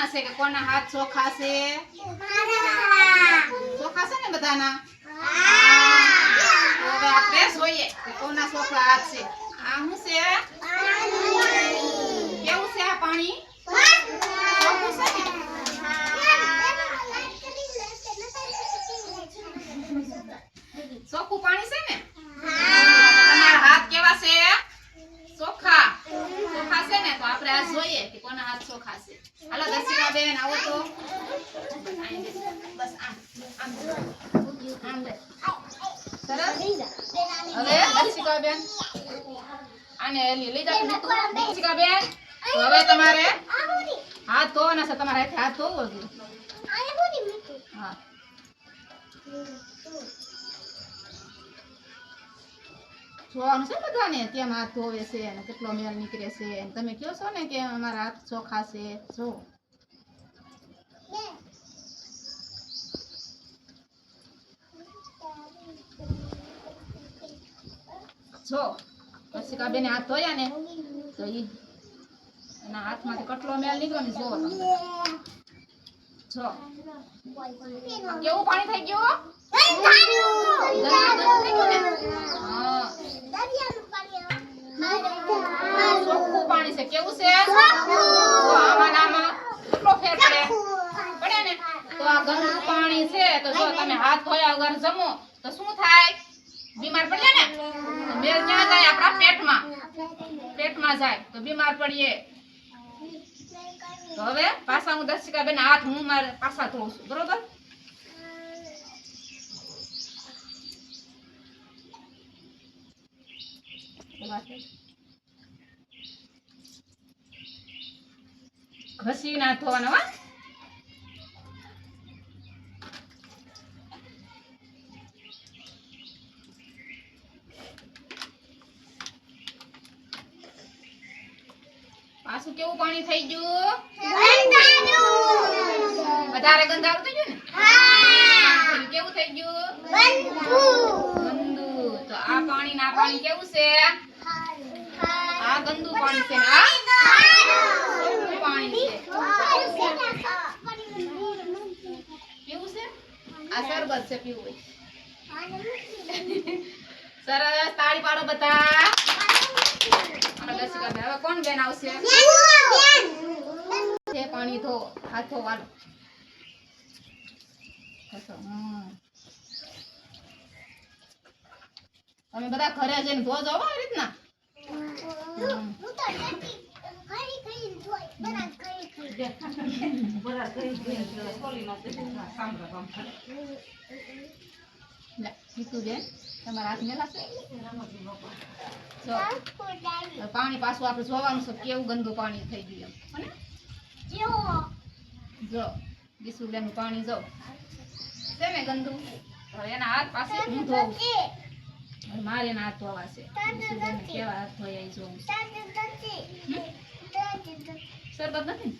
જોવાના છે કે કોના હાથ ચોખ્ખા છે. ચોખ્ખા છે ને બધાના? તો હવે આપણે જોઈએ કે કોના ચોખ્ખા હાથ છે. આ શું છે? કેવું છે આ પાણી? ચોખ્ખું છે ને? ચોખ્ખું પાણી છે ને? તમારા હાથ કેવા છે? ચોખ્ખા. ચોખ્ખા છે ને? તો આપણે આ જોઈએ કે કોના હાથ ચોખ્ખા છે. હાલો દર્શિકા બેન આવો તો. બસ આમ આમ લે. સરસ. હવે દર્શિકા બેન આને લઈ જાઓ. દર્શિકા બેન હવે તમારે હાથ ધોવાના છે. તમારે હાથ ધોવો જોઈએ. હા. જોવાનું છે બધાને કેમ હાથ ધોવે છે અને કેટલો મેલ નીકળે છે. તમે કહો છો ને કે અમારા હાથ ચોખ્ખા છે. જો દર્શિકા બેને હાથ ધોયા ને તો એના હાથમાંથી કેટલો મેલ નીકળ્યો ને જો તમે. જો કેવું પાણી થઈ ગયું? ચોખ્ખું પાણી છે. કેવું છે? આમાં કેટલો ફેર પડે ને? તો આ ગંદુ પાણી છે. તો જો તમે હાથ ધોયા વગર જમો તો શું થાય? બીમાર પડીએ ને? મેલ ક્યાં જાય? આપણા પેટમાં જાય તો બીમાર પડીએ. તો હવે પાછા હું દર્શિકા બેન હાથ હું મારે પાછા ધોઉં છું. બરોબર? ઘસી ના ધોવાના હો. પાછું કેવું પાણી થઈ ગયું? વધારે ગંધારું થઈ ગયું ને? કેવું થઈ ગયું? ગંદુ. તો આ પાણી ના પાણી કેવું છે? આ ગંદુ પાણી છે ને આ ચોખ્ખું પાણી છે. કેવું છે? આ શરબત છે પીવું. સરસ. તાળી પાડો બધા. હવે કોણ બેન આવશે? પાણી ધો. હાથ ધોવાનો. તમે બધા ઘરે જઈને ધોજો આવી રીતના. તમારા હાથ મેલાશે. પાણી પાછું આપણે જોવાનું છે કેવું ગંદુ પાણી થઈ ગયું. જો દીસુબેન પાણી જો છે ને ગંદુ. હવે એના હાથ પાસે હું ધોઉં. મારે એના હાથ ધોવા છે. દીસુબેન કેવા હાથ ધોયા જોઉં. શરબત નથી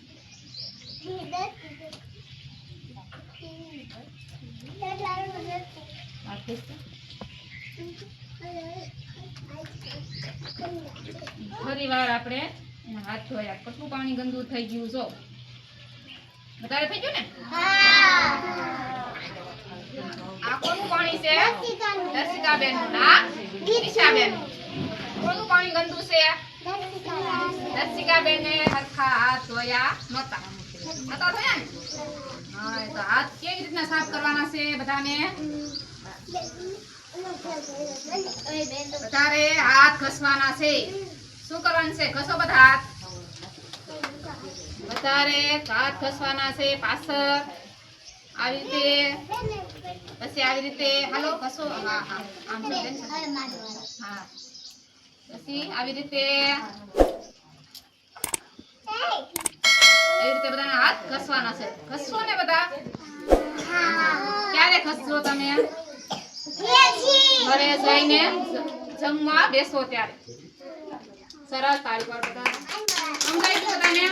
ફરી વાર આપણે હાથ ધોયા. કેટલું પાણી ગંદુ થઈ ગયું. જો વધારે થઈ ગયું ને? આ કોનું પાણી છે? દર્શિકા બેન નું ના દિશા બેન. કોનું પાણી ગંદુ છે? દર્શિકા બેન ને હરખા હાથ ધોયા નહોતા ધોયા ને? હા. તો હાથ કેવી રીતના સાફ કરવાના છે બધાને? વધારે હાથ ઘસવાના છે. શું કરવાનું છે? ઘસો બધા હાથ. વધારે હાથ ઘસવાના છે. પાછળ આવી રીતે. પછી આવી રીતે. હાલો ઘસો. હા હા આમ હા. પછી આવી રીતે. એવી રીતે બધાના હાથ ઘસવાના છે. ઘસશો ને બધા? ક્યારે ઘસશો તમે? ઘરે જઈને જમવા બેસો ત્યારે. સરસ. તાળી પાડો બધા. સમજાઈ ગયું બધાને?